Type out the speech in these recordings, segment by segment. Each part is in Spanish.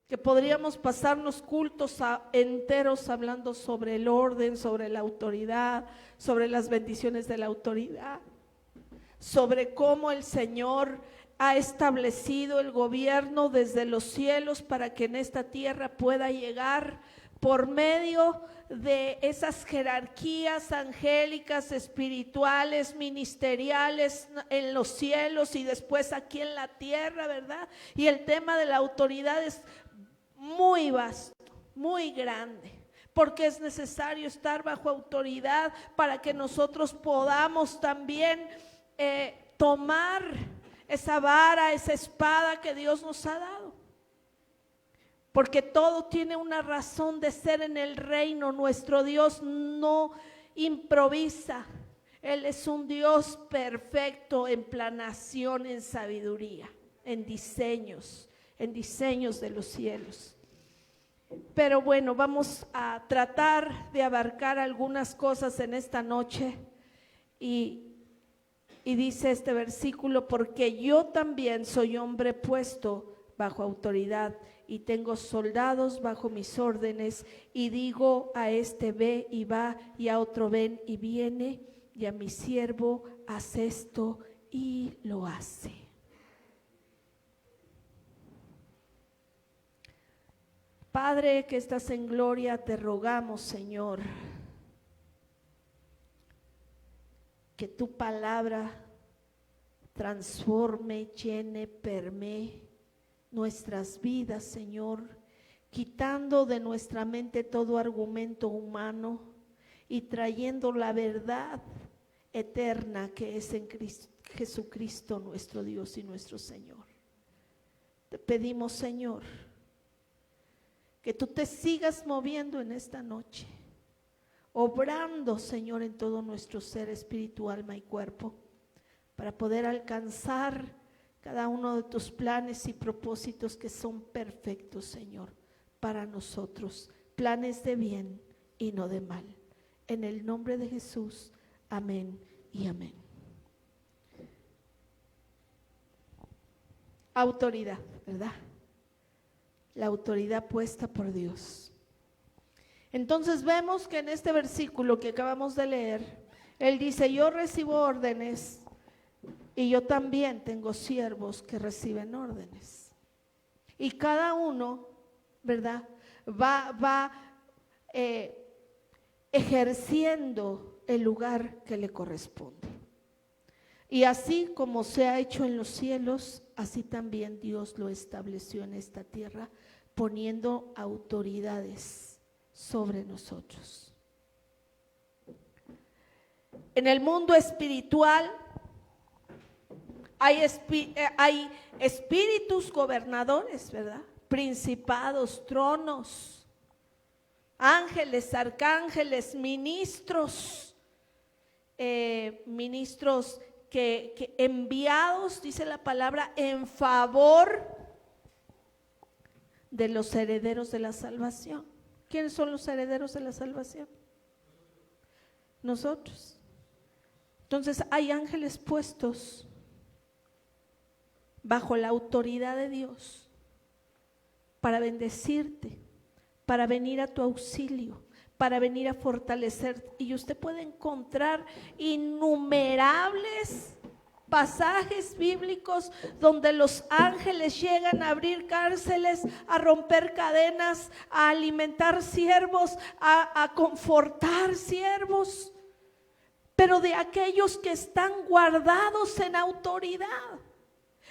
que podríamos pasarnos cultos enteros hablando sobre el orden, sobre la autoridad, sobre las bendiciones de la autoridad, sobre cómo el Señor ha establecido el gobierno desde los cielos para que en esta tierra pueda llegar por medio de esas jerarquías angélicas, espirituales, ministeriales en los cielos y después aquí en la tierra, ¿verdad? Y el tema de la autoridad es muy vasto, muy grande, porque es necesario estar bajo autoridad para que nosotros podamos también tomar esa vara, esa espada que Dios nos ha dado. Porque todo tiene una razón de ser en el reino. Nuestro Dios no improvisa. Él es un Dios perfecto en planación, en sabiduría, en diseños de los cielos. Pero bueno, vamos a tratar de abarcar algunas cosas en esta noche. Y dice este versículo: porque yo también soy hombre puesto bajo autoridad y tengo soldados bajo mis órdenes, y digo a este ve y va, y a otro ven y viene, y a mi siervo haz esto y lo hace. Padre que estás en gloria, te rogamos, Señor, que tu palabra transforme, llene, permee nuestras vidas, Señor, quitando de nuestra mente todo argumento humano y trayendo la verdad eterna que es en Jesucristo nuestro Dios y nuestro Señor. Te pedimos, Señor, que tú te sigas moviendo en esta noche, obrando, Señor, en todo nuestro ser espíritu, alma y cuerpo, para poder alcanzar cada uno de tus planes y propósitos que son perfectos, Señor, para nosotros, planes de bien y no de mal. En el nombre de Jesús, amén y amén. Autoridad, ¿verdad? La autoridad puesta por Dios. Entonces vemos que en este versículo que acabamos de leer, él dice: yo recibo órdenes y yo también tengo siervos que reciben órdenes. Y cada uno, ¿verdad?, va ejerciendo el lugar que le corresponde. Y así como se ha hecho en los cielos, así también Dios lo estableció en esta tierra, poniendo autoridades sobre nosotros. En el mundo espiritual hay espíritus gobernadores, ¿verdad? Principados, tronos, ángeles, arcángeles, ministros, que enviados, dice la palabra, en favor de los herederos de la salvación. ¿Quiénes son los herederos de la salvación? Nosotros. Entonces hay ángeles puestos bajo la autoridad de Dios para bendecirte, para venir a tu auxilio, para venir a fortalecer. Y usted puede encontrar innumerables pasajes bíblicos donde los ángeles llegan a abrir cárceles, a romper cadenas, a alimentar siervos, a confortar siervos, pero de aquellos que están guardados en autoridad,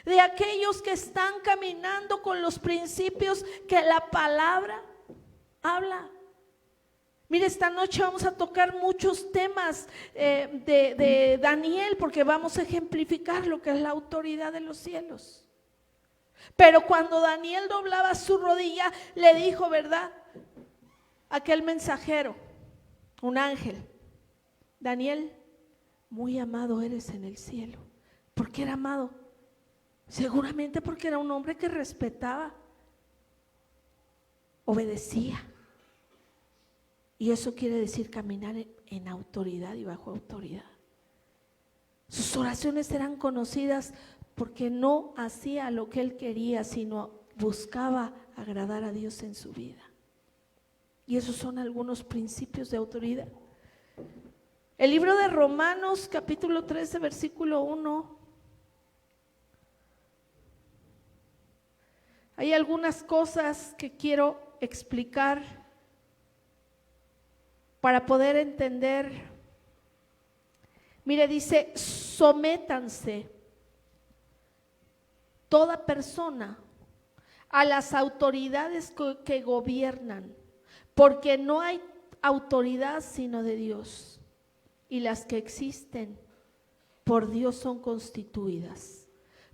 de aquellos que están caminando con los principios que la palabra habla. Mire, esta noche vamos a tocar muchos temas de Daniel, porque vamos a ejemplificar lo que es la autoridad de los cielos. Pero cuando Daniel doblaba su rodilla, le dijo, ¿verdad?, aquel mensajero, un ángel: Daniel, muy amado eres en el cielo. ¿Por qué era amado? Seguramente porque era un hombre que respetaba, obedecía. Y eso quiere decir caminar en autoridad y bajo autoridad. Sus oraciones eran conocidas porque no hacía lo que él quería, sino buscaba agradar a Dios en su vida. Y esos son algunos principios de autoridad. El libro de Romanos, capítulo 13, versículo 1. Hay algunas cosas que quiero explicar para poder entender. Mire, dice, sométanse toda persona a las autoridades que gobiernan, porque no hay autoridad sino de Dios, y las que existen por Dios son constituidas.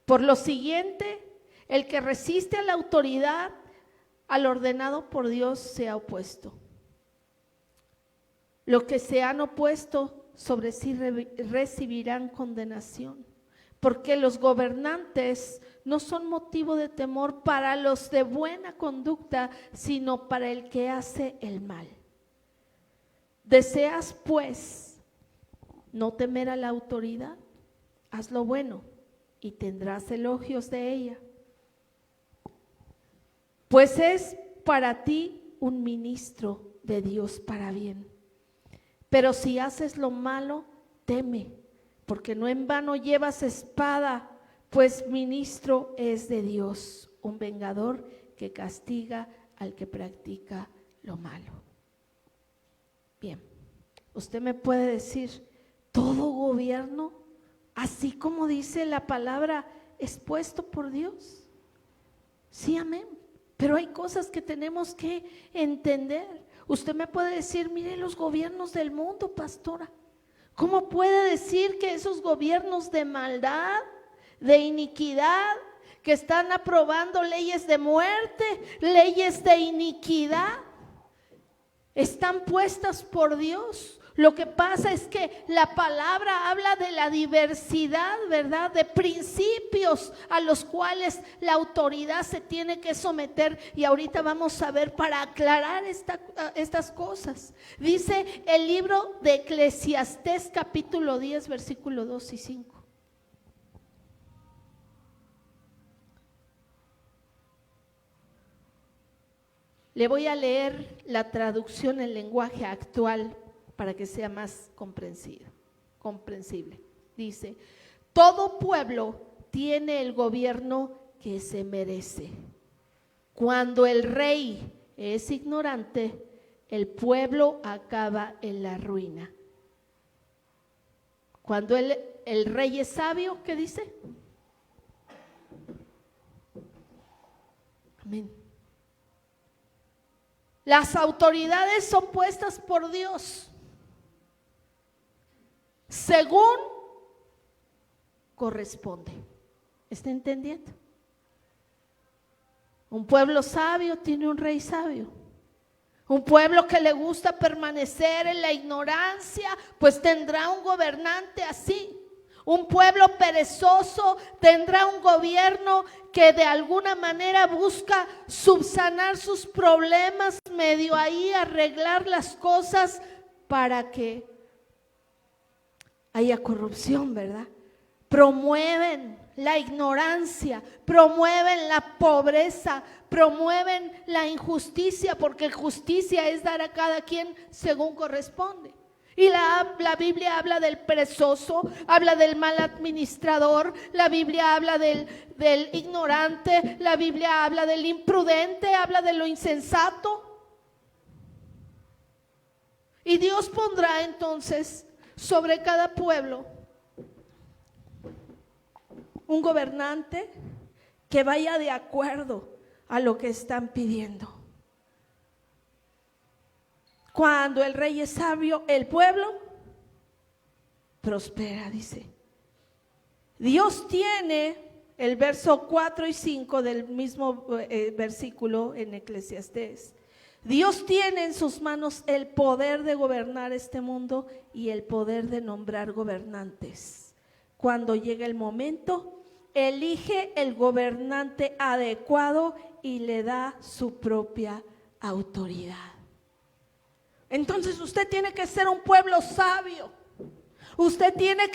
Por lo siguiente, el que resiste a la autoridad, al ordenado por Dios, se ha opuesto. Los que se han opuesto sobre sí recibirán condenación, porque los gobernantes no son motivo de temor para los de buena conducta, sino para el que hace el mal. ¿Deseas, pues, no temer a la autoridad? Haz lo bueno y tendrás elogios de ella, pues es para ti un ministro de Dios para bien. Pero si haces lo malo, teme, porque no en vano llevas espada, pues ministro es de Dios, un vengador que castiga al que practica lo malo. Bien, usted me puede decir, todo gobierno, así como dice la palabra, es puesto por Dios. Sí, amén. Pero hay cosas que tenemos que entender. Usted me puede decir, mire los gobiernos del mundo, pastora. ¿Cómo puede decir que esos gobiernos de maldad, de iniquidad, que están aprobando leyes de muerte, leyes de iniquidad, están puestas por Dios? Lo que pasa es que la palabra habla de la diversidad, ¿verdad? De principios a los cuales la autoridad se tiene que someter. Y ahorita vamos a ver para aclarar estas cosas. Dice el libro de Eclesiastés capítulo 10, versículo 2 y 5. Le voy a leer la traducción en lenguaje actual para que sea más comprensible. Dice, todo pueblo tiene el gobierno que se merece. Cuando el rey es ignorante, el pueblo acaba en la ruina. Cuando el rey es sabio, ¿qué dice? Amén. Las autoridades son puestas por Dios según corresponde. ¿Está entendiendo? Un pueblo sabio tiene un rey sabio. Un pueblo que le gusta permanecer en la ignorancia, pues tendrá un gobernante así. Un pueblo perezoso tendrá un gobierno que de alguna manera busca subsanar sus problemas, medio ahí arreglar las cosas para que haya corrupción, ¿verdad? Promueven la ignorancia, promueven la pobreza, promueven la injusticia, porque justicia es dar a cada quien según corresponde. Y la Biblia habla del perezoso, habla del mal administrador, la Biblia habla del ignorante, la Biblia habla del imprudente, habla de lo insensato. Y Dios pondrá entonces sobre cada pueblo un gobernante que vaya de acuerdo a lo que están pidiendo. Cuando el rey es sabio, el pueblo prospera, dice. Dios tiene, el verso 4 y 5 del mismo versículo en Eclesiastés, Dios tiene en sus manos el poder de gobernar este mundo y el poder de nombrar gobernantes. Cuando llega el momento, elige el gobernante adecuado y le da su propia autoridad. Entonces usted tiene que ser un pueblo sabio, Usted tiene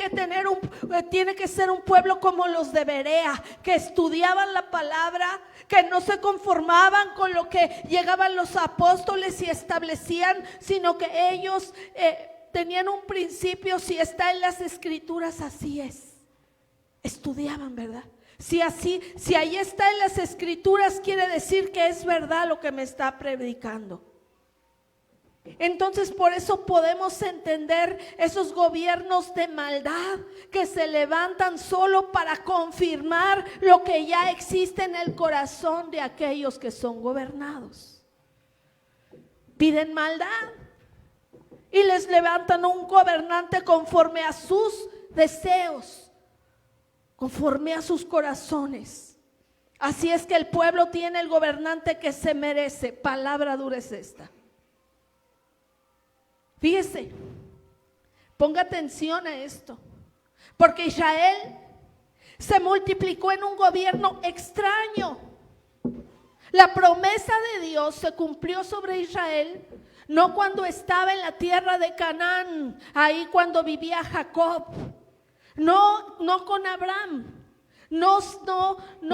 que ser un pueblo como los de Berea, que estudiaban la palabra, que no se conformaban con lo que llegaban los apóstoles y establecían, sino que ellos tenían un principio. Si está en las escrituras, así es. Estudiaban, ¿verdad? Si ahí está en las escrituras, quiere decir que es verdad lo que me está predicando. Entonces, por eso podemos entender esos gobiernos de maldad que se levantan solo para confirmar lo que ya existe en el corazón de aquellos que son gobernados. Piden maldad y les levantan un gobernante conforme a sus deseos, conforme a sus corazones. Así es que el pueblo tiene el gobernante que se merece. Palabra dura es esta. Fíjese, ponga atención a esto, porque Israel se multiplicó en un gobierno extraño. La promesa de Dios se cumplió sobre Israel, no cuando estaba en la tierra de Canaán, ahí cuando vivía Jacob, no con Abraham, no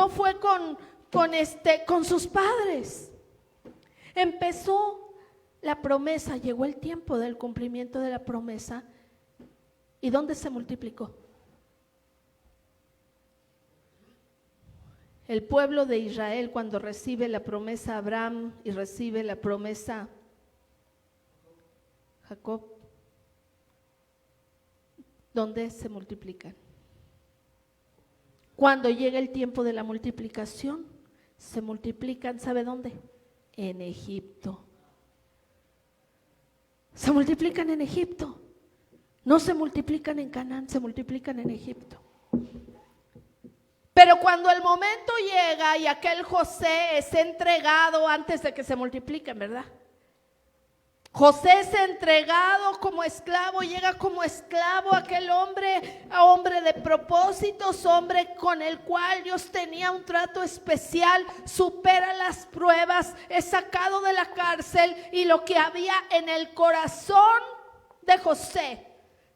fue con sus padres. Empezó la promesa, llegó el tiempo del cumplimiento de la promesa. ¿Y dónde se multiplicó? El pueblo de Israel, cuando recibe la promesa Abraham y recibe la promesa Jacob, ¿dónde se multiplican? Cuando llega el tiempo de la multiplicación, se multiplican, ¿sabe dónde? En Egipto. Se multiplican en Egipto. No se multiplican en Canaán, se multiplican en Egipto. Pero cuando el momento llega y aquel José es entregado antes de que se multipliquen, ¿verdad? José es entregado como esclavo, llega como esclavo aquel hombre de propósitos, hombre con el cual Dios tenía un trato especial, supera las pruebas, es sacado de la cárcel y lo que había en el corazón de José,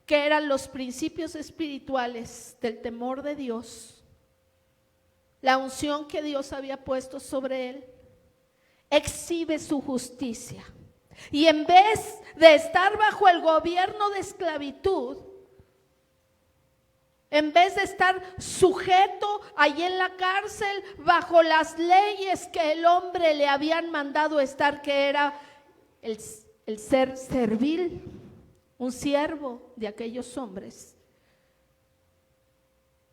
que eran los principios espirituales del temor de Dios, la unción que Dios había puesto sobre él, exhibe su justicia. Y en vez de estar bajo el gobierno de esclavitud, en vez de estar sujeto allí en la cárcel bajo las leyes que el hombre le habían mandado estar, que era el ser servil, un siervo de aquellos hombres,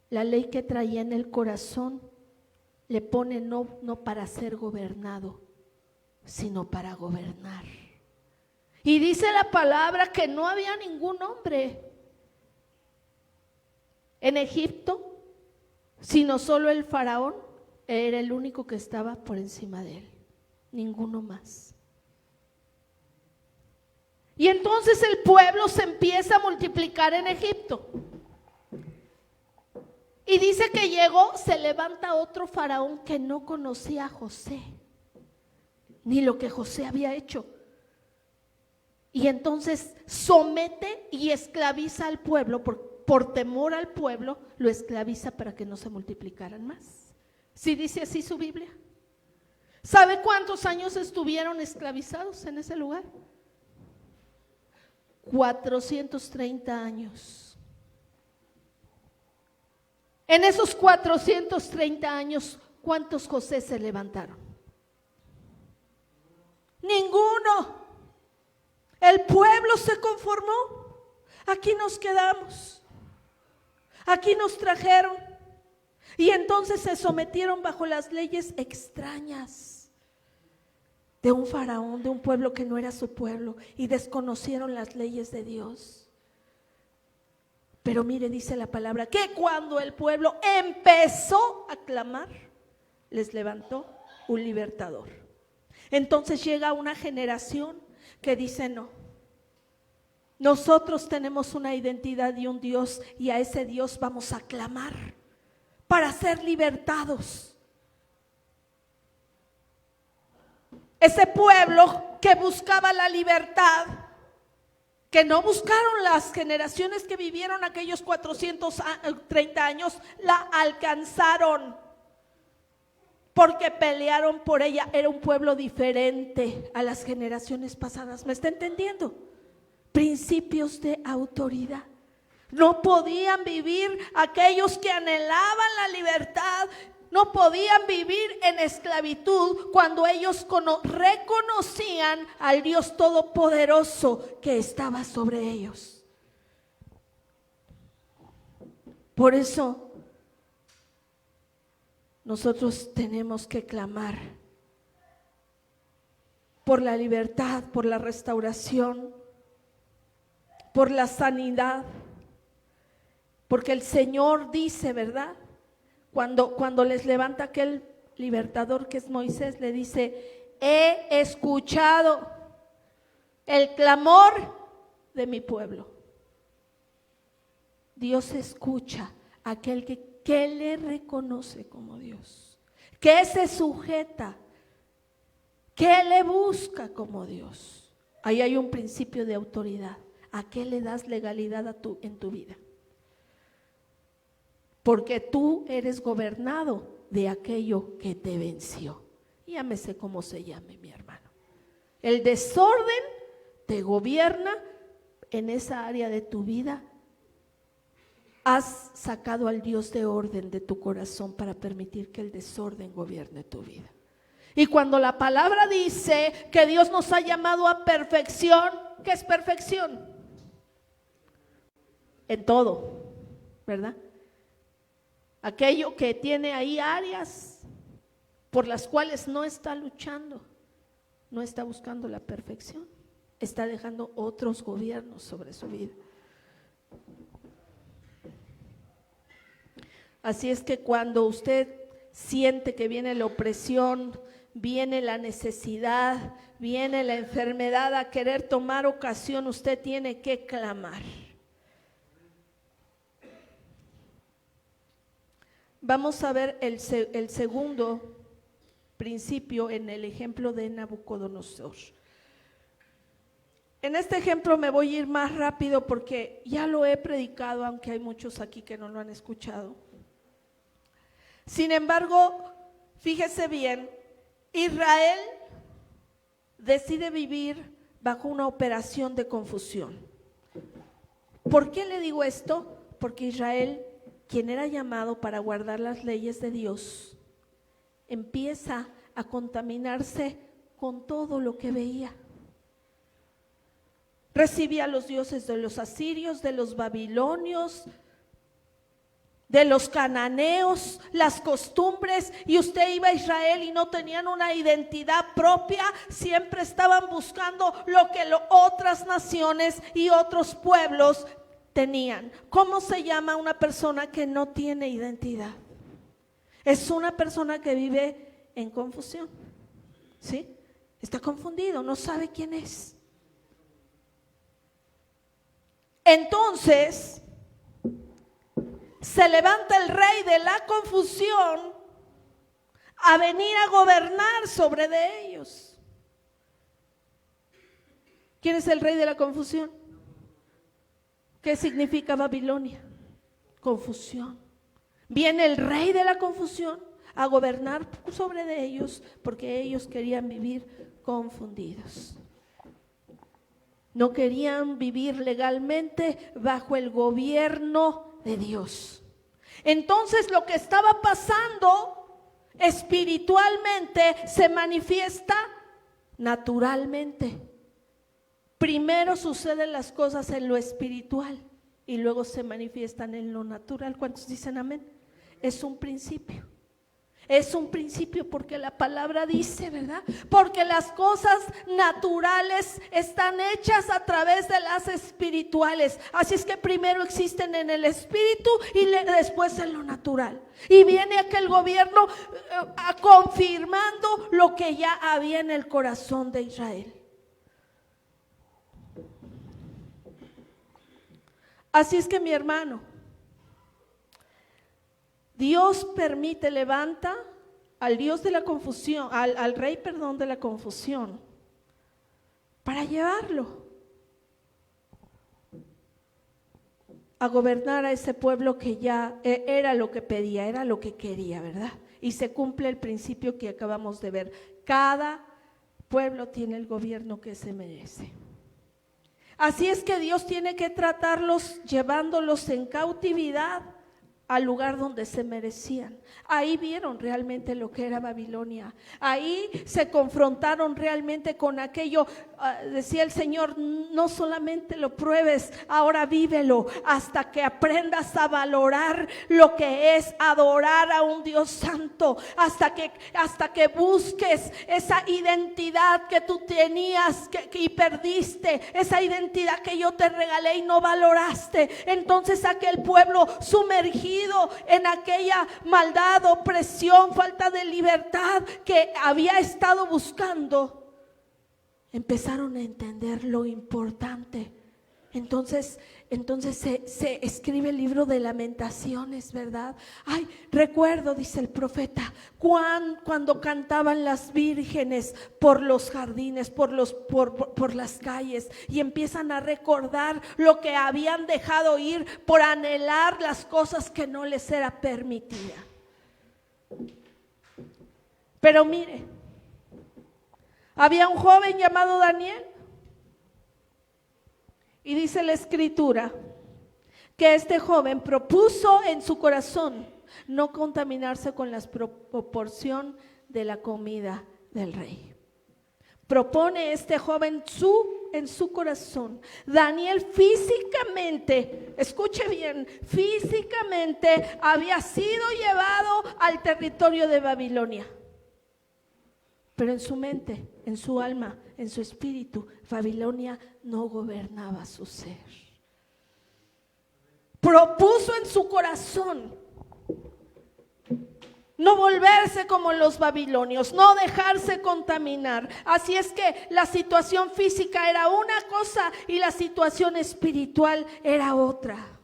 la ley que traía en el corazón le pone no para ser gobernado, sino para gobernar. Y dice la palabra que no había ningún hombre en Egipto, sino solo el faraón era el único que estaba por encima de él, ninguno más. Y entonces el pueblo se empieza a multiplicar en Egipto. Y dice que se levanta otro faraón que no conocía a José, ni lo que José había hecho. Y entonces somete y esclaviza al pueblo, por temor al pueblo, lo esclaviza para que no se multiplicaran más. ¿Sí dice así su Biblia? ¿Sabe cuántos años estuvieron esclavizados en ese lugar? 430 años. En esos 430 años, ¿cuántos José se levantaron? Ninguno. El pueblo se conformó. Aquí nos quedamos. Aquí nos trajeron. Y entonces se sometieron bajo las leyes extrañas de un faraón, de un pueblo que no era su pueblo, y desconocieron las leyes de Dios. Pero mire, dice la palabra, que cuando el pueblo empezó a clamar, les levantó un libertador. Entonces llega una generación que dice no. Nosotros tenemos una identidad y un Dios, y a ese Dios vamos a clamar para ser libertados. Ese pueblo que buscaba la libertad que no buscaron las generaciones que vivieron aquellos 430 años, la alcanzaron porque pelearon por ella. Era un pueblo diferente a las generaciones pasadas. ¿Me está entendiendo? Principios de autoridad. No podían vivir aquellos que anhelaban la libertad, no podían vivir en esclavitud cuando ellos reconocían al Dios Todopoderoso que estaba sobre ellos. Por eso nosotros tenemos que clamar por la libertad, por la restauración, por la sanidad, porque el Señor dice, ¿verdad? Cuando les levanta aquel libertador que es Moisés, le dice: he escuchado el clamor de mi pueblo. Dios escucha a aquel que le reconoce como Dios, que se sujeta, que le busca como Dios. Ahí hay un principio de autoridad. ¿A qué le das legalidad en tu vida? Porque tú eres gobernado de aquello que te venció. Llámese como se llame, mi hermano. El desorden te gobierna en esa área de tu vida. Has sacado al Dios de orden de tu corazón para permitir que el desorden gobierne tu vida. Y cuando la palabra dice que Dios nos ha llamado a perfección, ¿qué es perfección? En todo, ¿verdad? Aquello que tiene ahí áreas por las cuales no está luchando, no está buscando la perfección, está dejando otros gobiernos sobre su vida. Así es que cuando usted siente que viene la opresión, viene la necesidad, viene la enfermedad a querer tomar ocasión, usted tiene que clamar. Vamos a ver el segundo principio en el ejemplo de Nabucodonosor. En este ejemplo me voy a ir más rápido porque ya lo he predicado, aunque hay muchos aquí que no lo han escuchado. Sin embargo, fíjese bien, Israel decide vivir bajo una operación de confusión. ¿Por qué le digo esto? Porque Israel, quien era llamado para guardar las leyes de Dios, empieza a contaminarse con todo lo que veía. Recibía a los dioses de los asirios, de los babilonios, de los cananeos, las costumbres, y usted iba a Israel y no tenían una identidad propia, siempre estaban buscando lo que otras naciones y otros pueblos tenían. ¿Cómo se llama una persona que no tiene identidad? Es una persona que vive en confusión, ¿sí? Está confundido, no sabe quién es. Entonces se levanta el rey de la confusión a venir a gobernar sobre de ellos. ¿Quién es el rey de la confusión? ¿Qué significa Babilonia? Confusión. Viene el rey de la confusión a gobernar sobre de ellos porque ellos querían vivir confundidos. No querían vivir legalmente bajo el gobierno de Dios. Entonces lo que estaba pasando espiritualmente se manifiesta naturalmente. Primero suceden las cosas en lo espiritual y luego se manifiestan en lo natural. ¿Cuántos dicen amén? Es un principio. Es un principio porque la palabra dice, ¿verdad? Porque las cosas naturales están hechas a través de las espirituales. Así es que primero existen en el espíritu y después en lo natural. Y viene aquel gobierno confirmando lo que ya había en el corazón de Israel. Así es que mi hermano, Dios permite, levanta al Dios de la confusión, al rey, de la confusión, para llevarlo. a gobernar a ese pueblo que ya era lo que pedía, era lo que quería, ¿verdad? Y se cumple el principio que acabamos de ver. Cada pueblo tiene el gobierno que se merece. Así es que Dios tiene que tratarlos llevándolos en cautividad al lugar donde se merecían. Ahí vieron realmente lo que era Babilonia. Ahí se confrontaron realmente con aquello. Decía el Señor, no solamente lo pruebes, ahora vívelo hasta que aprendas a valorar lo que es adorar a un Dios santo, hasta que busques esa identidad que tú tenías y perdiste, esa identidad que yo te regalé y no valoraste. Entonces aquel pueblo sumergido en aquella maldad, opresión, falta de libertad que había estado buscando, empezaron a entender lo importante. Entonces se escribe el libro de Lamentaciones, ¿verdad? Ay, recuerdo, dice el profeta, cuando cantaban las vírgenes por los jardines, por las calles, y empiezan a recordar lo que habían dejado ir por anhelar las cosas que no les era permitida. Pero mire, había un joven llamado Daniel. Y dice la escritura que este joven propuso en su corazón no contaminarse con la proporción de la comida del rey. Propone este joven en su corazón. Daniel físicamente, escuche bien, físicamente había sido llevado al territorio de Babilonia. Pero en su mente, en su alma, en su espíritu, Babilonia no gobernaba su ser. Propuso en su corazón no volverse como los babilonios, no dejarse contaminar. Así es que la situación física era una cosa y la situación espiritual era otra.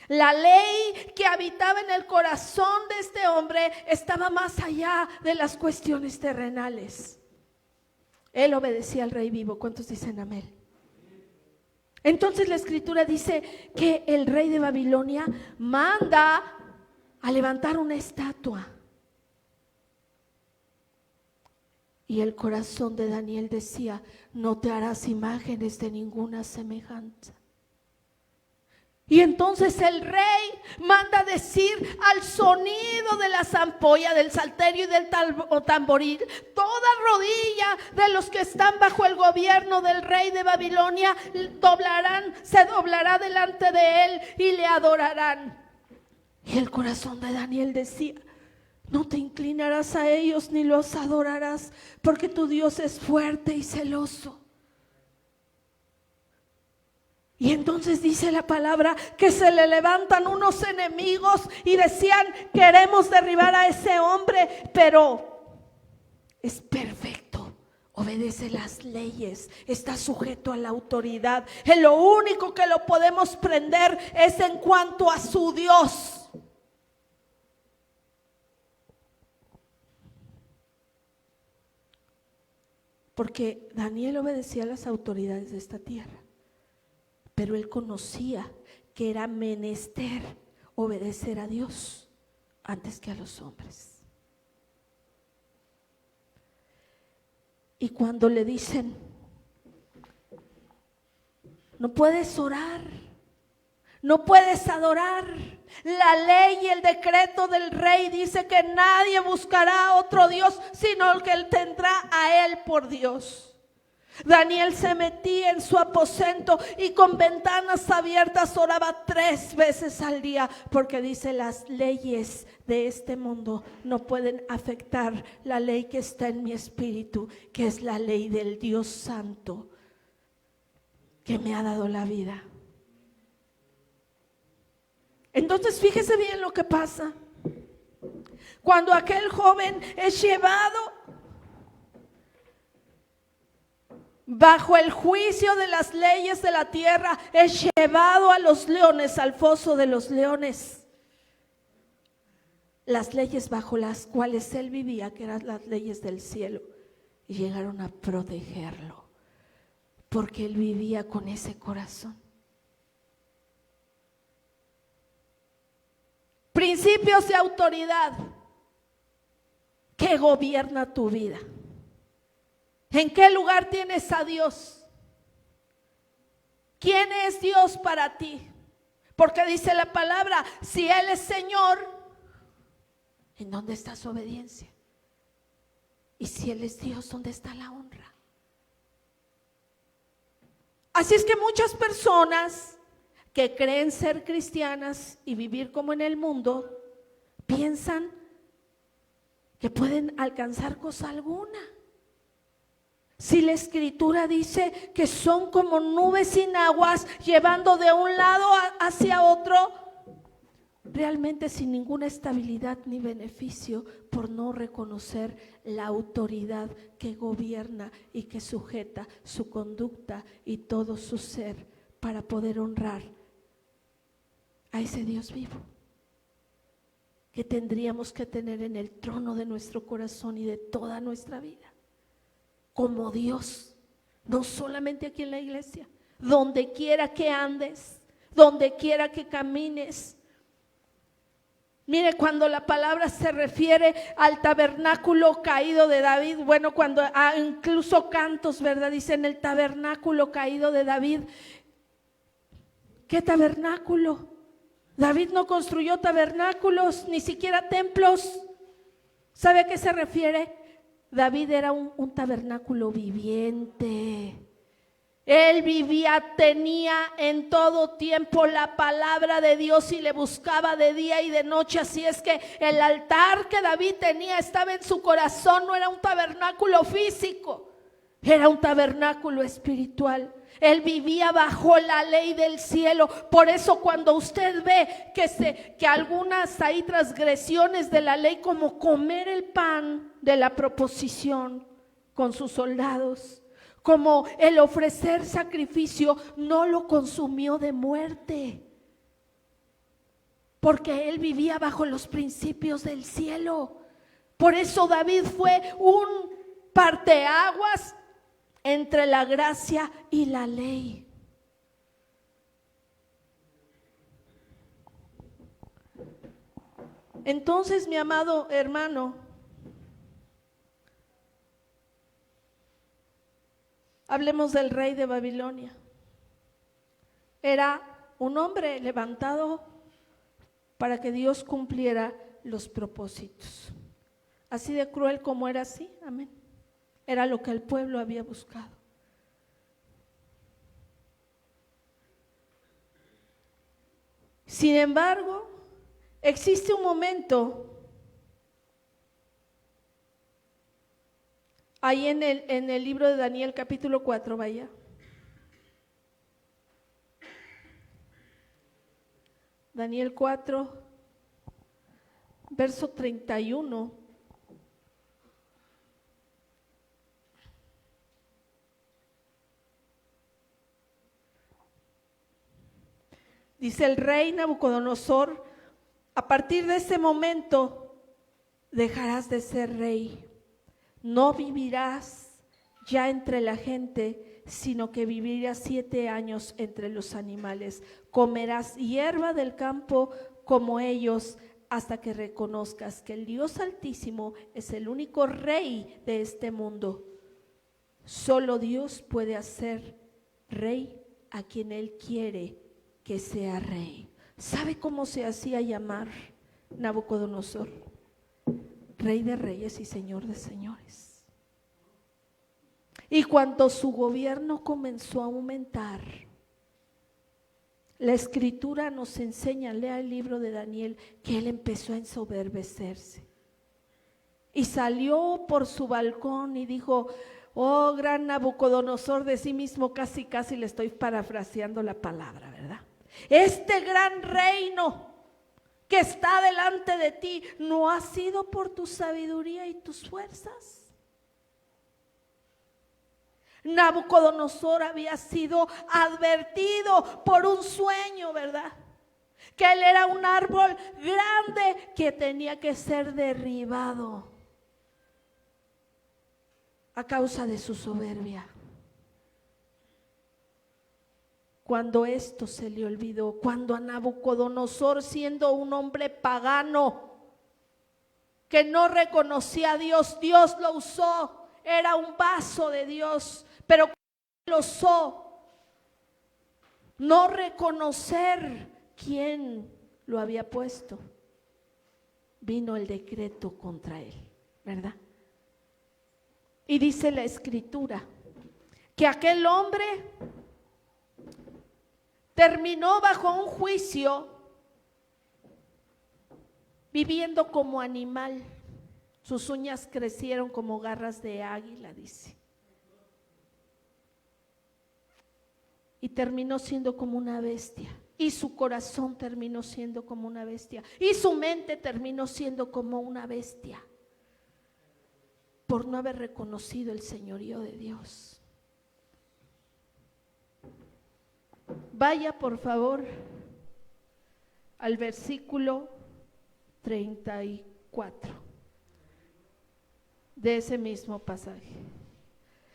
La ley que habitaba en el corazón de este hombre estaba más allá de las cuestiones terrenales. Él obedecía al rey vivo. ¿Cuántos dicen amén? Entonces la escritura dice que el rey de Babilonia manda a levantar una estatua. Y el corazón de Daniel decía, no te harás imágenes de ninguna semejanza. Y entonces el rey manda decir al sonido de la zampolla, del salterio y del tamboril, toda rodilla de los que están bajo el gobierno del rey de Babilonia se doblará delante de él y le adorarán. Y el corazón de Daniel decía, no te inclinarás a ellos ni los adorarás, porque tu Dios es fuerte y celoso. Y entonces dice la palabra que se le levantan unos enemigos y decían, queremos derribar a ese hombre, pero es perfecto, obedece las leyes, está sujeto a la autoridad. Lo único que lo podemos prender es en cuanto a su Dios. Porque Daniel obedecía a las autoridades de esta tierra. Pero él conocía que era menester obedecer a Dios antes que a los hombres. Y cuando le dicen, no puedes orar, no puedes adorar, la ley y el decreto del rey dice que nadie buscará a otro Dios, sino el que él tendrá a él por Dios. Daniel se metía en su aposento y con ventanas abiertas oraba 3 veces al día, porque dice, las leyes de este mundo no pueden afectar la ley que está en mi espíritu, que es la ley del Dios Santo que me ha dado la vida. Entonces fíjese bien lo que pasa. Cuando aquel joven es llevado bajo el juicio de las leyes de la tierra, es llevado a los leones, al foso de los leones. Las leyes bajo las cuales él vivía, que eran las leyes del cielo, y llegaron a protegerlo, porque él vivía con ese corazón. principios de autoridad que gobierna tu vida. ¿En qué lugar tienes a Dios? ¿Quién es Dios para ti? Porque dice la palabra, si Él es Señor, ¿en dónde está su obediencia? Y si Él es Dios, ¿dónde está la honra? Así es que muchas personas que creen ser cristianas y vivir como en el mundo, piensan que pueden alcanzar cosa alguna. Si la Escritura dice que son como nubes sin aguas, llevando de un lado hacia otro, realmente sin ninguna estabilidad ni beneficio, por no reconocer la autoridad que gobierna y que sujeta su conducta y todo su ser para poder honrar a ese Dios vivo que tendríamos que tener en el trono de nuestro corazón y de toda nuestra vida, como Dios, no solamente aquí en la iglesia, donde quiera que andes, donde quiera que camines. Mire, cuando la palabra se refiere al tabernáculo caído de David, bueno, cuando incluso cantos, ¿verdad? Dicen el tabernáculo caído de David. ¿Qué tabernáculo? David no construyó tabernáculos, ni siquiera templos. ¿Sabe a qué se refiere? David era un tabernáculo viviente. Él vivía, tenía en todo tiempo la palabra de Dios y le buscaba de día y de noche. Así es que el altar que David tenía estaba en su corazón, no era un tabernáculo físico, era un tabernáculo espiritual. Él vivía bajo la ley del cielo. Por eso cuando usted ve que algunas hay transgresiones de la ley, como comer el pan de la proposición con sus soldados, como el ofrecer sacrificio, no lo consumió de muerte, porque él vivía bajo los principios del cielo. Por eso David fue un parteaguas entre la gracia y la ley. Entonces, mi amado hermano, hablemos del rey de Babilonia. Era un hombre levantado para que Dios cumpliera los propósitos. Así de cruel como era, así, amén. Era lo que el pueblo había buscado. Sin embargo, existe un momento ahí en el libro de Daniel capítulo 4, vaya. Daniel 4, verso 31. Dice el rey Nabucodonosor, a partir de ese momento dejarás de ser rey. No vivirás ya entre la gente, sino que vivirás 7 años entre los animales. Comerás hierba del campo como ellos, hasta que reconozcas que el Dios Altísimo es el único rey de este mundo. Solo Dios puede hacer rey a quien Él quiere que sea rey. ¿Sabe cómo se hacía llamar Nabucodonosor? Rey de reyes y señor de señores. Y cuando su gobierno comenzó a aumentar, la Escritura nos enseña, lea el libro de Daniel, que él empezó a ensoberbecerse. Y salió por su balcón y dijo: oh, gran Nabucodonosor, de sí mismo, casi le estoy parafraseando la palabra, ¿verdad? Este gran reino que está delante de ti no ha sido por tu sabiduría y tus fuerzas. Nabucodonosor había sido advertido por un sueño, ¿verdad? Que él era un árbol grande que tenía que ser derribado a causa de su soberbia. cuando esto se le olvidó, cuando a Nabucodonosor, siendo un hombre pagano, que no reconocía a Dios, Dios lo usó, era un vaso de Dios, pero lo usó, no reconocer quién lo había puesto, vino el decreto contra él, ¿verdad? Y dice la Escritura que aquel hombre terminó bajo un juicio viviendo como animal. Sus uñas crecieron como garras de águila, dice. Y terminó siendo como una bestia. Y su corazón terminó siendo como una bestia. Y su mente terminó siendo como una bestia. Por no haber reconocido el señorío de Dios. Vaya por favor al versículo 34 de ese mismo pasaje.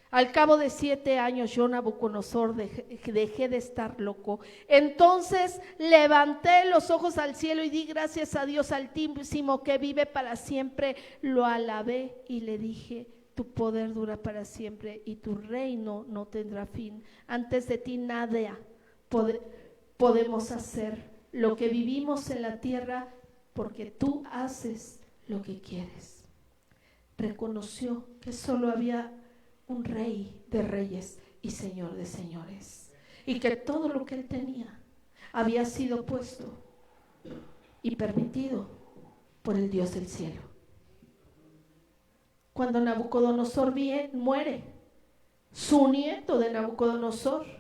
Al cabo de 7 años yo, Nabucodonosor, dejé de estar loco. Entonces levanté los ojos al cielo y di gracias a Dios Altísimo que vive para siempre. Lo alabé y le dije: tu poder dura para siempre y tu reino no tendrá fin. Antes de ti nada podemos hacer lo que vivimos en la tierra, porque tú haces lo que quieres. Reconoció que solo había un rey de reyes y señor de señores, y que todo lo que él tenía había sido puesto y permitido por el Dios del cielo. Cuando Nabucodonosor muere, su nieto de Nabucodonosor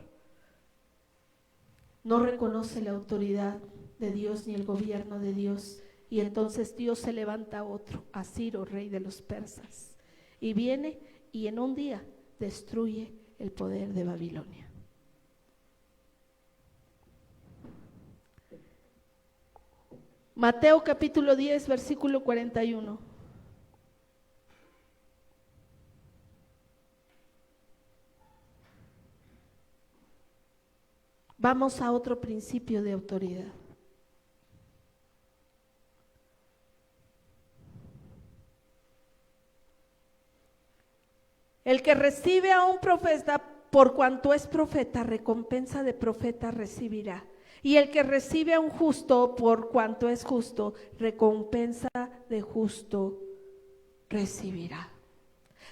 no reconoce la autoridad de Dios ni el gobierno de Dios, y entonces Dios se levanta a otro, a Ciro, rey de los persas, y viene y en un día destruye el poder de Babilonia. Mateo capítulo 10, versículo 41. Vamos a otro principio de autoridad. El que recibe a un profeta, por cuanto es profeta, recompensa de profeta recibirá. Y el que recibe a un justo, por cuanto es justo, recompensa de justo recibirá.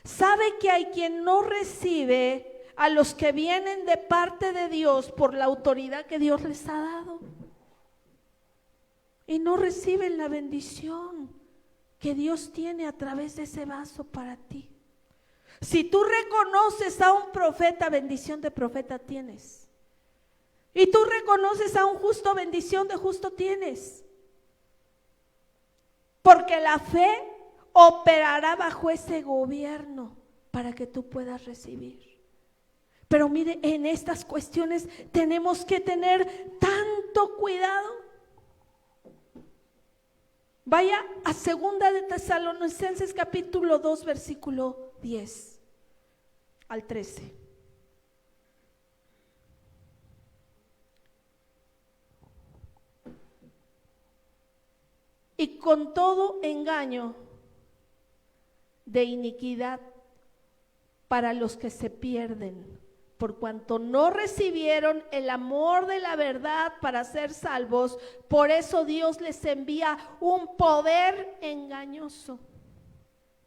¿Sabe que hay quien no recibe a los que vienen de parte de Dios por la autoridad que Dios les ha dado? Y no reciben la bendición que Dios tiene a través de ese vaso para ti. Si tú reconoces a un profeta, bendición de profeta tienes. Y tú reconoces a un justo, bendición de justo tienes. Porque la fe operará bajo ese gobierno para que tú puedas recibir. Pero mire, en estas cuestiones tenemos que tener tanto cuidado. Vaya a 2 de Tesalonicenses capítulo 2, versículo 10 al 13. Y con todo engaño de iniquidad para los que se pierden, por cuanto no recibieron el amor de la verdad para ser salvos, por eso Dios les envía un poder engañoso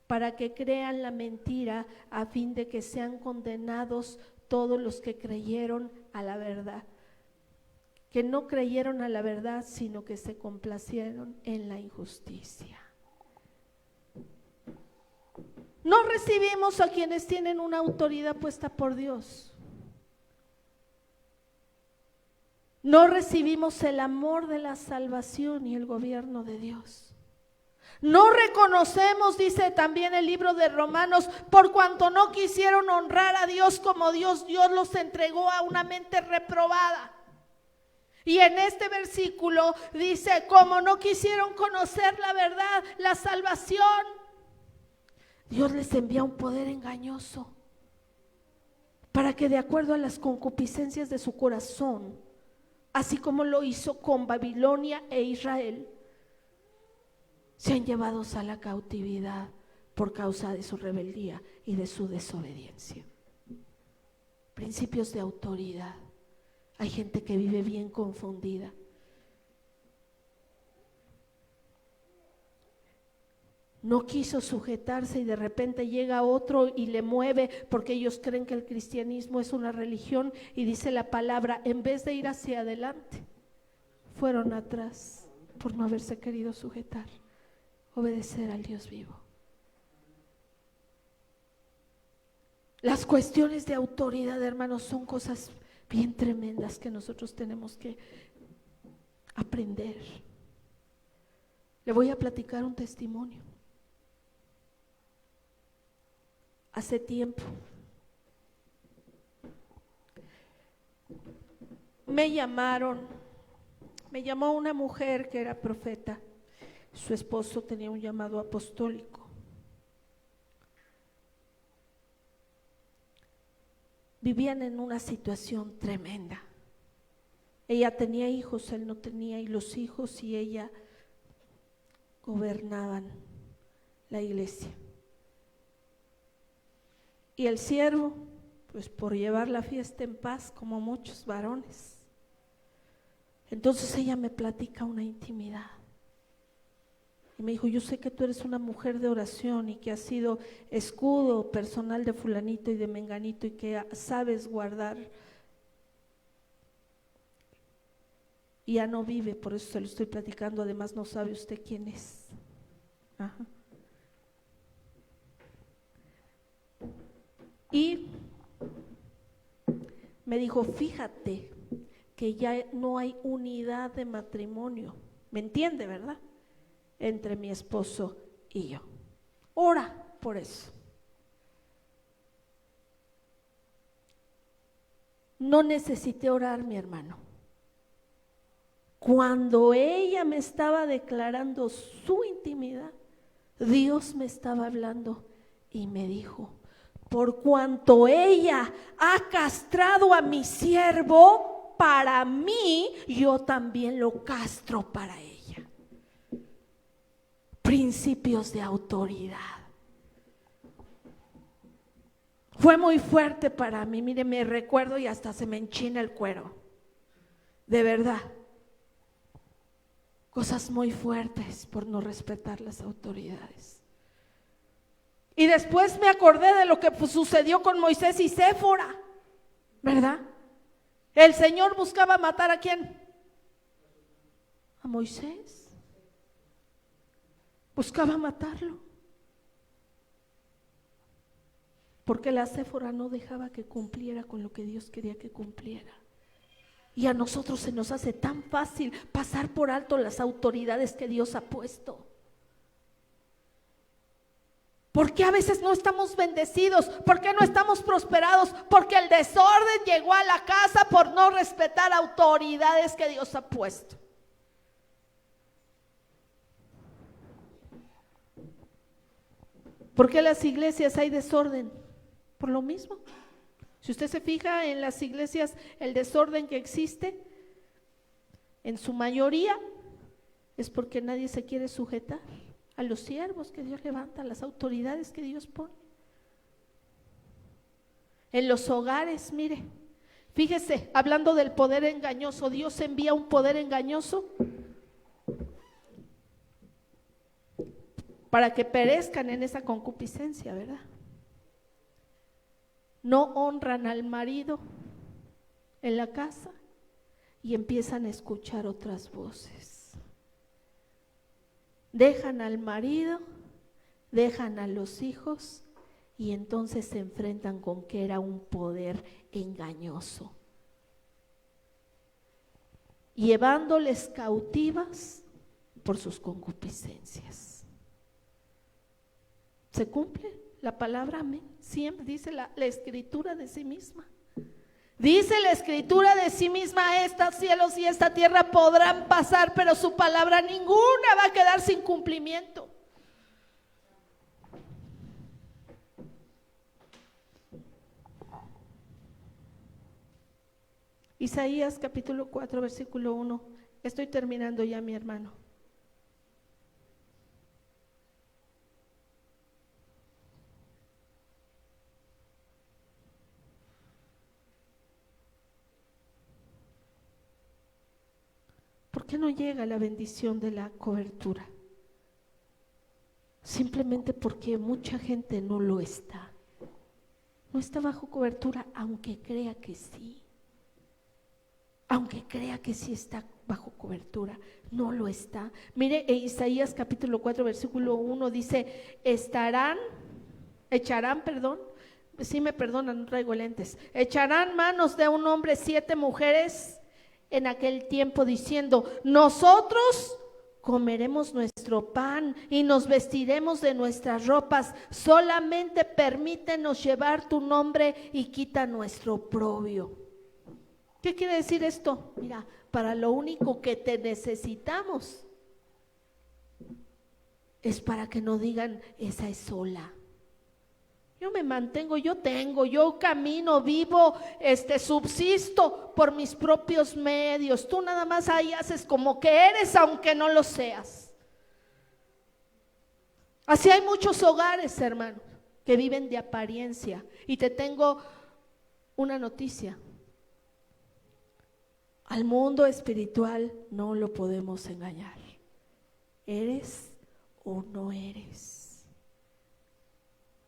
para que crean la mentira, a fin de que sean condenados todos los que creyeron a la verdad, que no creyeron a la verdad, sino que se complacieron en la injusticia. No recibimos a quienes tienen una autoridad puesta por Dios. No recibimos el amor de la salvación y el gobierno de Dios. No reconocemos, dice también el libro de Romanos, por cuanto no quisieron honrar a Dios como Dios los entregó a una mente reprobada. Y en este versículo dice, como no quisieron conocer la verdad, la salvación, Dios les envía un poder engañoso para que de acuerdo a las concupiscencias de su corazón, así como lo hizo con Babilonia e Israel, sean llevados a la cautividad por causa de su rebeldía y de su desobediencia. Principios de autoridad. Hay gente que vive bien confundida. No quiso sujetarse y de repente llega otro y le mueve, porque ellos creen que el cristianismo es una religión, y dice la palabra, en vez de ir hacia adelante, fueron atrás por no haberse querido sujetar, obedecer al Dios vivo. Las cuestiones de autoridad, hermanos, son cosas bien tremendas que nosotros tenemos que aprender. Le voy a platicar un testimonio. Hace tiempo me llamó una mujer que era profeta. Su esposo tenía un llamado apostólico. Vivían en una situación tremenda. Ella tenía hijos, él no tenía, y los hijos y ella gobernaban la iglesia. Y el siervo, pues por llevar la fiesta en paz, como muchos varones. Entonces ella me platica una intimidad. Y me dijo, yo sé que tú eres una mujer de oración y que has sido escudo personal de fulanito y de menganito y que sabes guardar. Y ya no vive, por eso se lo estoy platicando, además no sabe usted quién es. Ajá. Y me dijo, fíjate que ya no hay unidad de matrimonio, ¿me entiende, verdad? Entre mi esposo y yo. Ora por eso. No necesité orar, mi hermano. Cuando ella me estaba declarando su intimidad, Dios me estaba hablando y me dijo, por cuanto ella ha castrado a mi siervo, para mí, yo también lo castro para ella. Principios de autoridad. Fue muy fuerte para mí, mire, me recuerdo y hasta se me enchina el cuero. De verdad. Cosas muy fuertes por no respetar las autoridades. Y después me acordé de lo que sucedió con Moisés y Séfora, ¿verdad? El Señor buscaba matar ¿a quién? A Moisés. Buscaba matarlo. Porque la Séfora no dejaba que cumpliera con lo que Dios quería que cumpliera. Y a nosotros se nos hace tan fácil pasar por alto las autoridades que Dios ha puesto. ¿Por qué a veces no estamos bendecidos? ¿Por qué no estamos prosperados? Porque el desorden llegó a la casa por no respetar autoridades que Dios ha puesto. ¿Por qué en las iglesias hay desorden? Por lo mismo. Si usted se fija en las iglesias, el desorden que existe, en su mayoría, es porque nadie se quiere sujetar a los siervos que Dios levanta, a las autoridades que Dios pone. En los hogares, mire, fíjese, hablando del poder engañoso, Dios envía un poder engañoso para que perezcan en esa concupiscencia, ¿verdad? No honran al marido en la casa y empiezan a escuchar otras voces. Dejan al marido, dejan a los hijos y entonces se enfrentan con que era un poder engañoso, llevándoles cautivas por sus concupiscencias. ¿Se cumple la palabra? Amén. Siempre dice la escritura de sí misma. Dice la escritura de sí misma, estos cielos y esta tierra podrán pasar, pero su palabra ninguna va a quedar sin cumplimiento. Isaías capítulo 4, versículo 1. Estoy terminando ya, mi hermano. ¿Por qué no llega la bendición de la cobertura? Simplemente porque mucha gente no lo está. No está bajo cobertura, aunque crea que sí. Aunque crea que sí está bajo cobertura, no lo está. Mire, en Isaías capítulo 4, versículo 1 dice, echarán, si me perdonan, no traigo lentes, echarán manos de un hombre 7 mujeres en aquel tiempo diciendo, nosotros comeremos nuestro pan y nos vestiremos de nuestras ropas, solamente permítenos llevar tu nombre y quita nuestro oprobio. ¿Qué quiere decir esto? Mira, para lo único que te necesitamos es para que no digan, esa es sola. Yo me mantengo, yo camino, vivo, subsisto por mis propios medios. Tú nada más ahí haces como que eres, aunque no lo seas. Así hay muchos hogares, hermanos, que viven de apariencia. Y te tengo una noticia. Al mundo espiritual no lo podemos engañar. ¿Eres o no eres?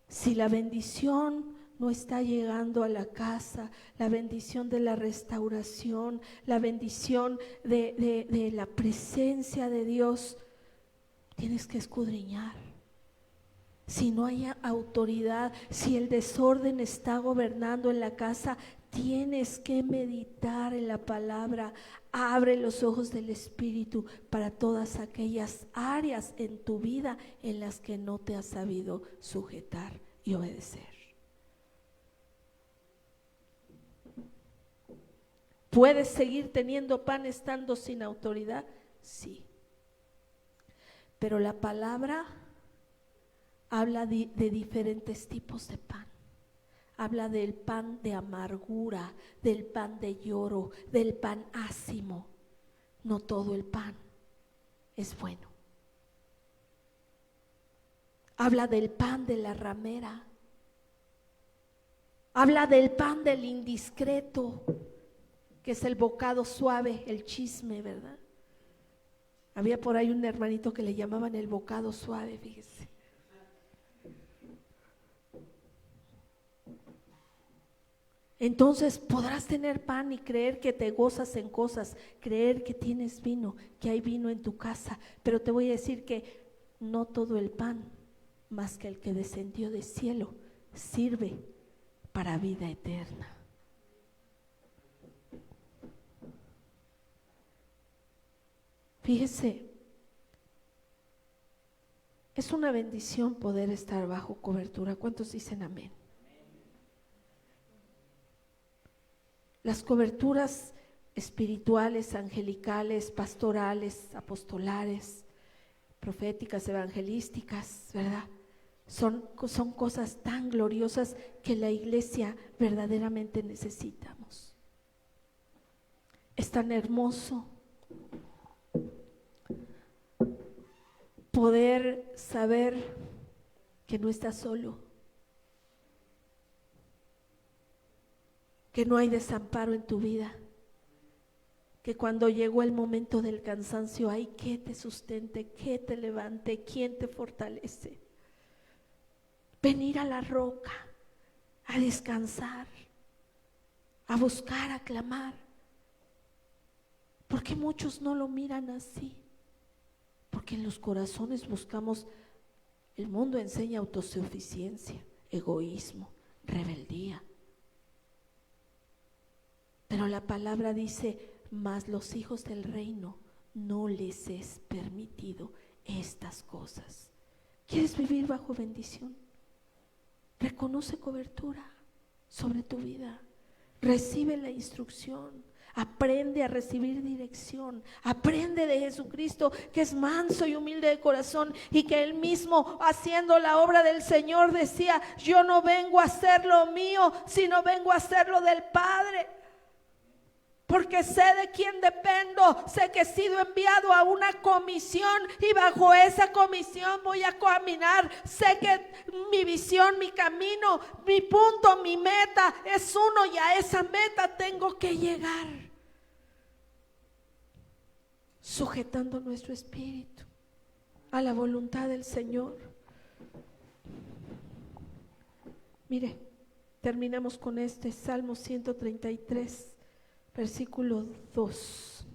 Si la bendición no está llegando a la casa, la bendición de la restauración, la bendición de la presencia de Dios, tienes que escudriñar. Si no hay autoridad, si el desorden está gobernando en la casa, tienes que meditar en la palabra. Abre los ojos del Espíritu para todas aquellas áreas en tu vida en las que no te has sabido sujetar y obedecer. ¿Puedes seguir teniendo pan estando sin autoridad? Sí. Pero la palabra habla de diferentes tipos de pan. Habla del pan de amargura, del pan de lloro, del pan ácimo. No todo el pan es bueno. Habla del pan de la ramera. Habla del pan del indiscreto, que es el bocado suave, el chisme, ¿verdad? Había por ahí un hermanito que le llamaban el bocado suave, fíjese. Entonces podrás tener pan y creer que te gozas en cosas, creer que tienes vino, que hay vino en tu casa, pero te voy a decir que no todo el pan, más que el que descendió del cielo, sirve para vida eterna. Fíjese, es una bendición poder estar bajo cobertura. ¿Cuántos dicen amén? Las coberturas espirituales, angelicales, pastorales, apostolares, proféticas, evangelísticas, ¿verdad? Son cosas tan gloriosas que la iglesia verdaderamente necesitamos. Es tan hermoso poder saber que no estás solo, que no hay desamparo en tu vida, que cuando llegó el momento del cansancio hay quien te sustente, que te levante, quien te fortalece. Venir a la roca, a descansar, a buscar, a clamar. ¿Por qué muchos no lo miran así? Porque en los corazones buscamos, el mundo enseña autosuficiencia, egoísmo, rebeldía. Pero la palabra dice, mas los hijos del reino no les es permitido estas cosas. ¿Quieres vivir bajo bendición? Reconoce cobertura sobre tu vida. Recibe la instrucción. Aprende a recibir dirección. Aprende de Jesucristo, que es manso y humilde de corazón, y que Él mismo, haciendo la obra del Señor, decía, yo no vengo a hacer lo mío, sino vengo a hacer lo del Padre. porque sé de quién dependo, sé que he sido enviado a una comisión y bajo esa comisión voy a caminar. Sé que mi visión, mi camino, mi punto, mi meta es uno y a esa meta tengo que llegar. Sujetando nuestro espíritu a la voluntad del Señor. Mire, terminamos con este Salmo 133, versículo 2.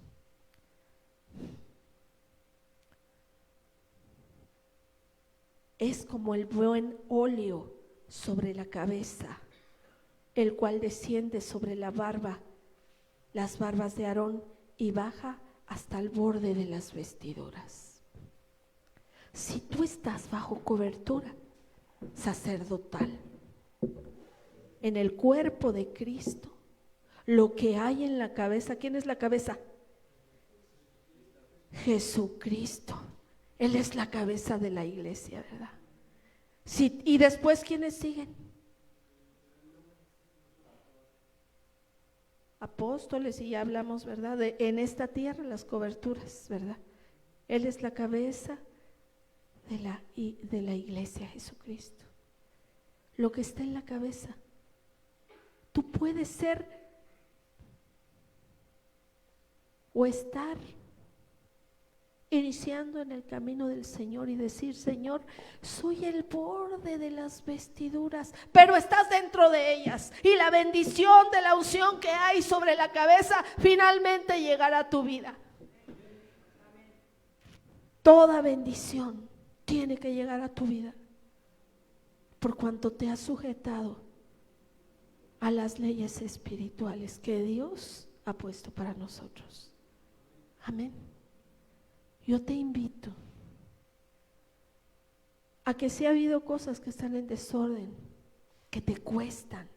Es como el buen óleo sobre la cabeza, el cual desciende sobre la barba, las barbas de Aarón, y baja hasta el borde de las vestiduras. Si tú estás bajo cobertura sacerdotal en el cuerpo de Cristo, lo que hay en la cabeza, ¿quién es la cabeza? Jesucristo. Él es la cabeza de la iglesia, ¿verdad? Sí, y después, ¿quiénes siguen? Apóstoles, y ya hablamos, ¿verdad? En esta tierra las coberturas, ¿verdad? Él es la cabeza de la iglesia, Jesucristo. Lo que está en la cabeza. Tú puedes ser o estar iniciando en el camino del Señor y decir: Señor, soy el borde de las vestiduras, pero estás dentro de ellas, y la bendición de la unción que hay sobre la cabeza finalmente llegará a tu vida. Toda bendición tiene que llegar a tu vida por cuanto te has sujetado a las leyes espirituales que Dios ha puesto para nosotros. Amén. Yo te invito a que si ha habido cosas que están en desorden, que te cuestan,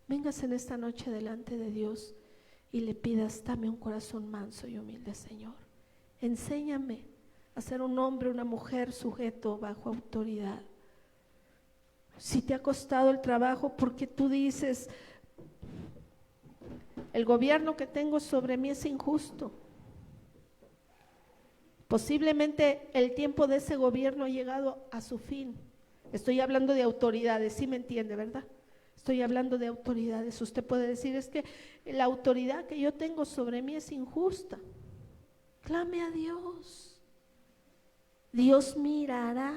vengas en esta noche delante de Dios y le pidas: dame un corazón manso y humilde, Señor. Enséñame a ser un hombre, una mujer sujeto bajo autoridad. Si te ha costado el trabajo porque tú dices: el gobierno que tengo sobre mí es injusto. Posiblemente el tiempo de ese gobierno ha llegado a su fin. Estoy hablando de autoridades, ¿sí me entiende, verdad? Estoy hablando de autoridades. Usted puede decir: es que la autoridad que yo tengo sobre mí es injusta. Clame a Dios. Dios mirará,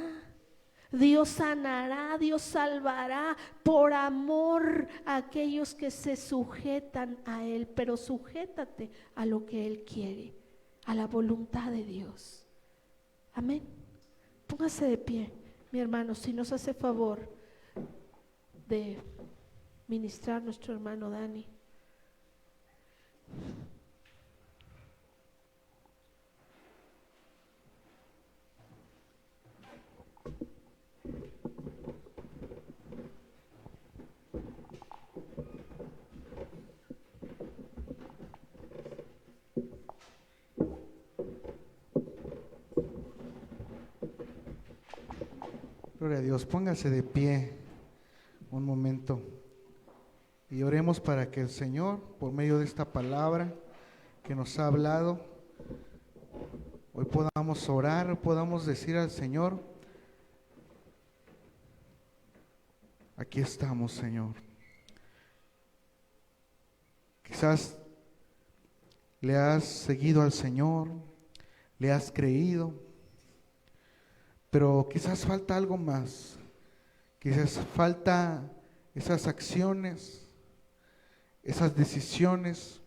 Dios sanará, Dios salvará por amor a aquellos que se sujetan a Él. Pero sujétate a lo que Él quiere, a la voluntad de Dios. Amén. Póngase de pie, mi hermano, si nos hace favor de ministrar nuestro hermano Dani. Gloria a Dios, póngase de pie un momento y oremos para que el Señor, por medio de esta palabra que nos ha hablado, hoy podamos orar, podamos decir al Señor: aquí estamos, Señor. Quizás le has seguido al Señor, le has creído, pero quizás falta algo más. Quizás falta esas acciones, esas decisiones.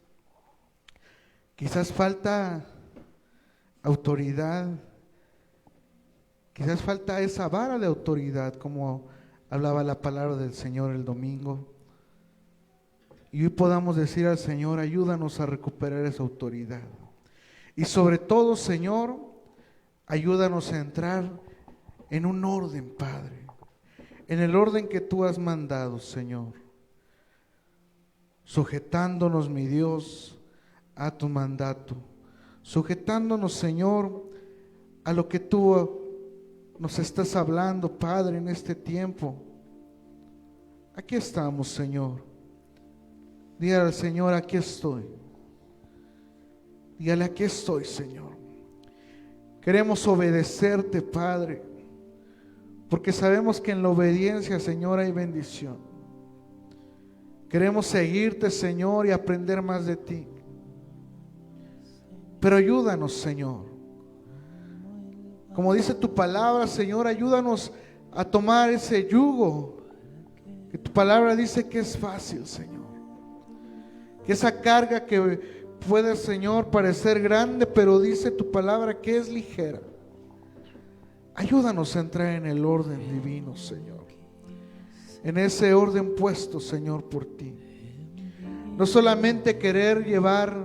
Quizás falta autoridad. Quizás falta esa vara de autoridad, como hablaba la palabra del Señor el domingo. Y hoy podamos decir al Señor: ayúdanos a recuperar esa autoridad. Y sobre todo, Señor, ayúdanos a entrar en un orden, Padre, en el orden que tú has mandado, Señor, sujetándonos, mi Dios, a tu mandato, sujetándonos, Señor, a lo que tú nos estás hablando, Padre, en este tiempo. Aquí estamos, Señor. Dígale al Señor: aquí estoy. Dígale: aquí estoy, Señor. Queremos obedecerte, Padre, porque sabemos que en la obediencia, Señor, hay bendición. Queremos seguirte, Señor, y aprender más de ti. Pero ayúdanos, Señor. Como dice tu palabra, Señor, ayúdanos a tomar ese yugo que tu palabra dice que es fácil, Señor. Que esa carga que puede, Señor, parecer grande, pero dice tu palabra que es ligera. Ayúdanos a entrar en el orden divino, Señor. En ese orden puesto, Señor, por ti. No solamente querer llevar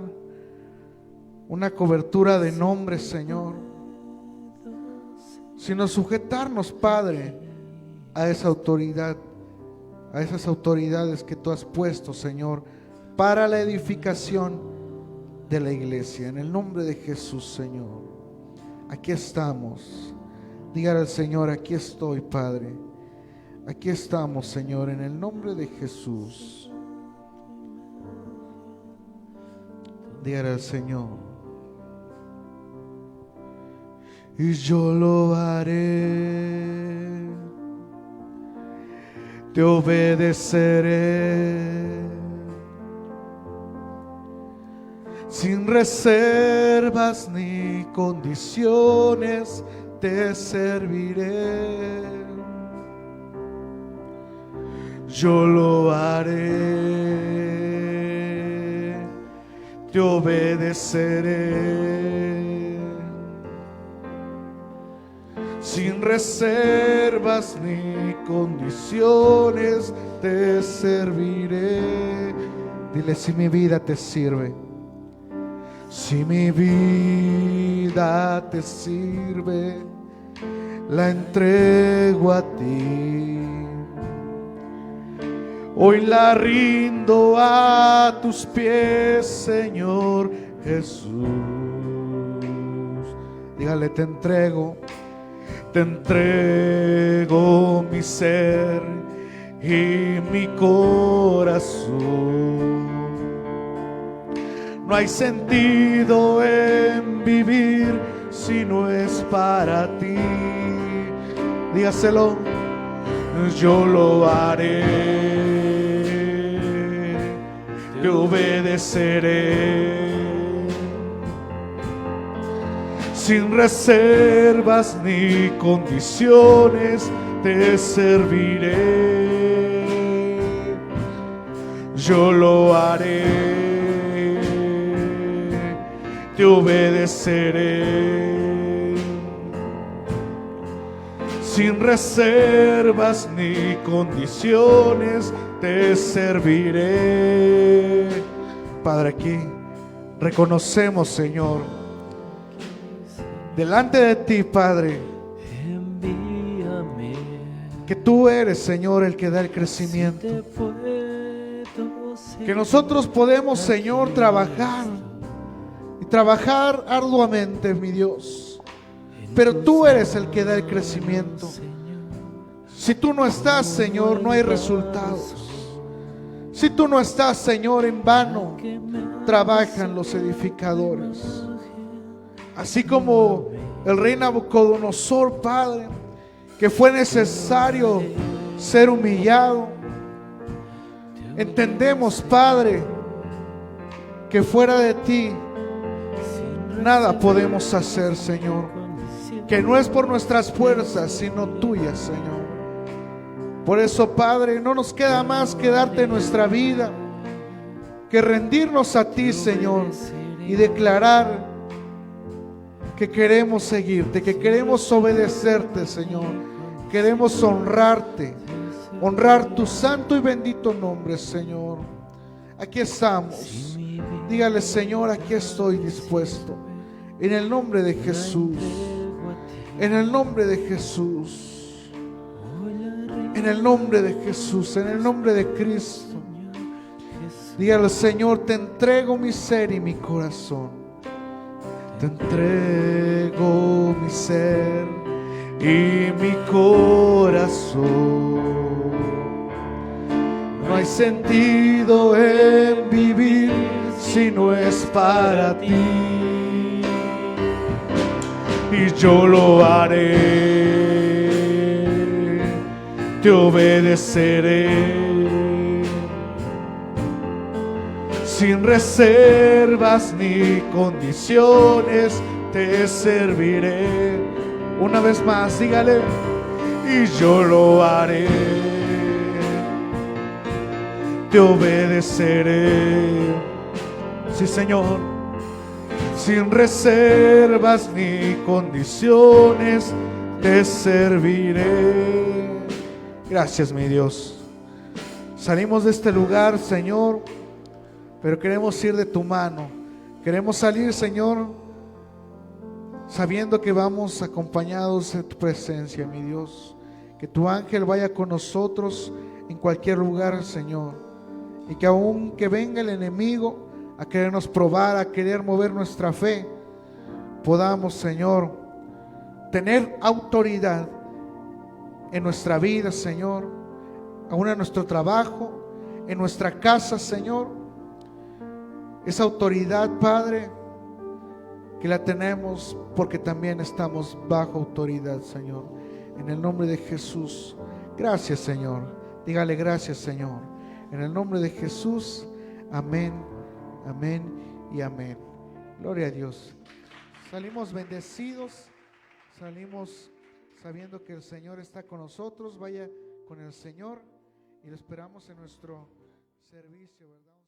una cobertura de nombre, Señor, sino sujetarnos, Padre, a esa autoridad, a esas autoridades que tú has puesto, Señor, para la edificación de la iglesia. En el nombre de Jesús, Señor, aquí estamos. Dígale al Señor: aquí estoy, Padre. Aquí estamos, Señor, en el nombre de Jesús. Dígale al Señor: y yo lo haré, te obedeceré, sin reservas ni condiciones te serviré. Yo lo haré, te obedeceré, sin reservas ni condiciones te serviré. Dile: si mi vida te sirve, si mi vida te sirve, la entrego a ti. Hoy la rindo a tus pies, Señor Jesús. Dígale: te entrego mi ser y mi corazón. No hay sentido en vivir si no es para ti. Dígaselo: yo lo haré, te obedeceré, sin reservas ni condiciones te serviré. Yo lo haré, te obedeceré, sin reservas ni condiciones te serviré. Padre, aquí reconocemos, Señor, delante de ti, Padre, que tú eres, Señor, el que da el crecimiento. Que nosotros podemos, Señor, trabajar y trabajar arduamente, mi Dios, pero tú eres el que da el crecimiento. Si tú no estás, Señor, no hay resultados. Si tú no estás, Señor, en vano trabajan los edificadores. Así como el rey Nabucodonosor, Padre, que fue necesario ser humillado. Entendemos, Padre, que fuera de ti nada podemos hacer, Señor. Que no es por nuestras fuerzas, sino tuyas, Señor. Por eso, Padre, no nos queda más que darte nuestra vida, que rendirnos a ti, Señor, y declarar que queremos seguirte, que queremos obedecerte, Señor. Queremos honrarte, honrar tu santo y bendito nombre, Señor. Aquí estamos. Dígale: Señor, aquí estoy dispuesto. En el nombre de Jesús. En el nombre de Jesús. En el nombre de Jesús. En el nombre de Cristo. Dígale: Señor, te entrego mi ser y mi corazón. Te entrego mi ser y mi corazón. No hay sentido en vivir si no es para ti. Y yo lo haré, te obedeceré. Sin reservas ni condiciones te serviré. Una vez más, dígale, y yo lo haré, te obedeceré. Sí, Señor, sin reservas ni condiciones te serviré. Gracias, mi Dios. Salimos de este lugar, Señor, pero queremos ir de tu mano. Queremos salir, Señor, sabiendo que vamos acompañados de tu presencia, mi Dios. Que tu ángel vaya con nosotros en cualquier lugar, Señor. Y que aun que venga el enemigo a querernos probar, a querer mover nuestra fe, podamos, Señor, tener autoridad en nuestra vida, Señor, aún en nuestro trabajo, en nuestra casa, Señor. Esa autoridad, Padre, que la tenemos porque también estamos bajo autoridad, Señor. En el nombre de Jesús, gracias, Señor. Dígale gracias, Señor. En el nombre de Jesús, amén, amén y amén. Gloria a Dios. Salimos bendecidos, salimos sabiendo que el Señor está con nosotros. Vaya con el Señor y lo esperamos en nuestro servicio, ¿verdad?